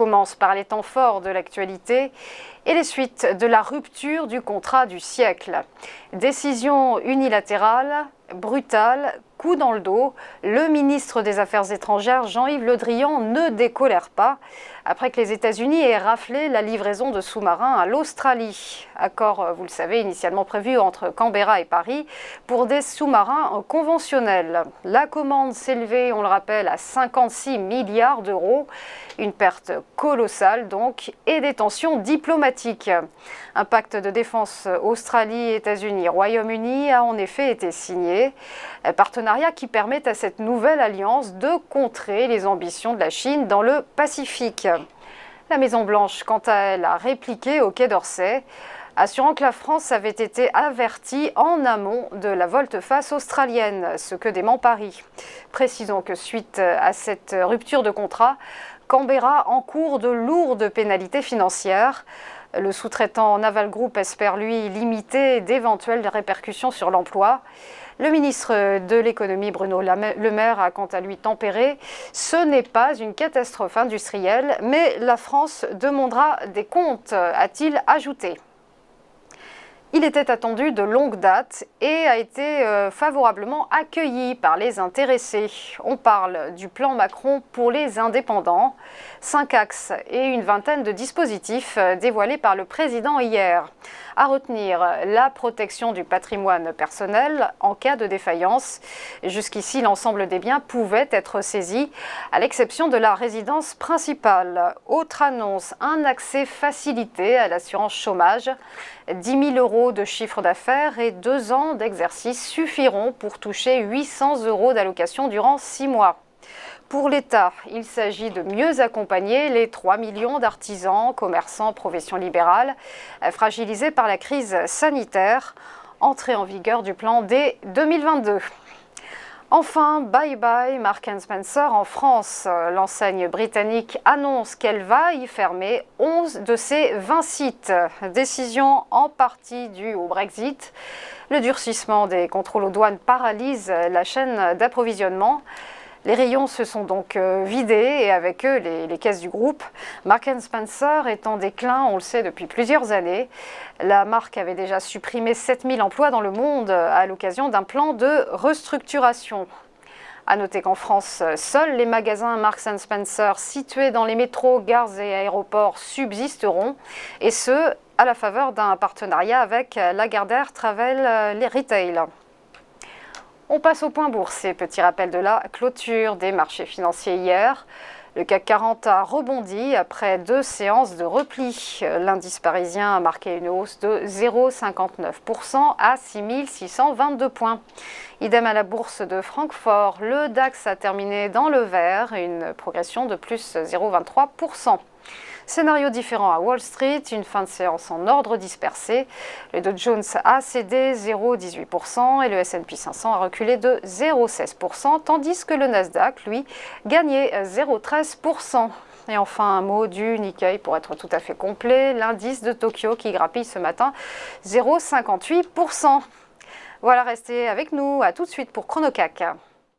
commence par les temps forts de l'actualité et les suites de la rupture du contrat du siècle. Décision unilatérale, brutale, coup dans le dos, le ministre des Affaires étrangères Jean-Yves Le Drian ne décolère pas après que les États-Unis aient raflé la livraison de sous-marins à l'Australie. Accord, vous le savez, initialement prévu entre Canberra et Paris pour des sous-marins conventionnels. La commande s'élevait, on le rappelle, à 56 milliards d'euros. Une perte colossale donc, et des tensions diplomatiques. Un pacte de défense Australie, États-Unis, Royaume-Uni a en effet été signé. Partenariat qui permet à cette nouvelle alliance de contrer les ambitions de la Chine dans le Pacifique. La Maison-Blanche, quant à elle, a répliqué au Quai d'Orsay, assurant que la France avait été avertie en amont de la volte-face australienne, ce que dément Paris. Précisons que suite à cette rupture de contrat, Canberra encourt de lourdes pénalités financières. Le sous-traitant Naval Group espère, lui, limiter d'éventuelles répercussions sur l'emploi. Le ministre de l'économie Bruno Le Maire a quant à lui tempéré. Ce n'est pas une catastrophe industrielle, mais la France demandera des comptes, a-t-il ajouté. Il était attendu de longue date et a été favorablement accueilli par les intéressés. On parle du plan Macron pour les indépendants. 5 axes et une vingtaine de dispositifs dévoilés par le président hier. À retenir, la protection du patrimoine personnel en cas de défaillance. Jusqu'ici, l'ensemble des biens pouvaient être saisis, à l'exception de la résidence principale. Autre annonce, un accès facilité à l'assurance chômage. 10 000 euros de chiffre d'affaires et 2 ans d'exercice suffiront pour toucher 800 euros d'allocation durant 6 mois. Pour l'État, il s'agit de mieux accompagner les 3 millions d'artisans, commerçants, professions libérales, fragilisés par la crise sanitaire, entrée en vigueur du plan dès 2022. Enfin, bye bye Marks & Spencer en France. L'enseigne britannique annonce qu'elle va y fermer 11 de ses 20 sites. Décision en partie due au Brexit. Le durcissement des contrôles aux douanes paralyse la chaîne d'approvisionnement. Les rayons se sont donc vidés et avec eux les caisses du groupe. Marks & Spencer est en déclin, on le sait depuis plusieurs années. La marque avait déjà supprimé 7000 emplois dans le monde à l'occasion d'un plan de restructuration. À noter qu'en France, seuls les magasins Marks & Spencer situés dans les métros, gares et aéroports subsisteront, et ce, à la faveur d'un partenariat avec Lagardère Travel Retail. On passe au point boursier. Petit rappel de la clôture des marchés financiers hier. Le CAC 40 a rebondi après 2 séances de repli. L'indice parisien a marqué une hausse de 0,59% à 6 622 points. Idem à la bourse de Francfort. Le DAX a terminé dans le vert, une progression de plus 0,23%. Scénario différent à Wall Street, une fin de séance en ordre dispersé. Le Dow Jones a cédé 0,18% et le S&P 500 a reculé de 0,16%, tandis que le Nasdaq, lui, gagnait 0,13%. Et enfin, un mot du Nikkei pour être tout à fait complet, l'indice de Tokyo qui grappille ce matin 0,58%. Voilà, restez avec nous, à tout de suite pour ChronoCAC.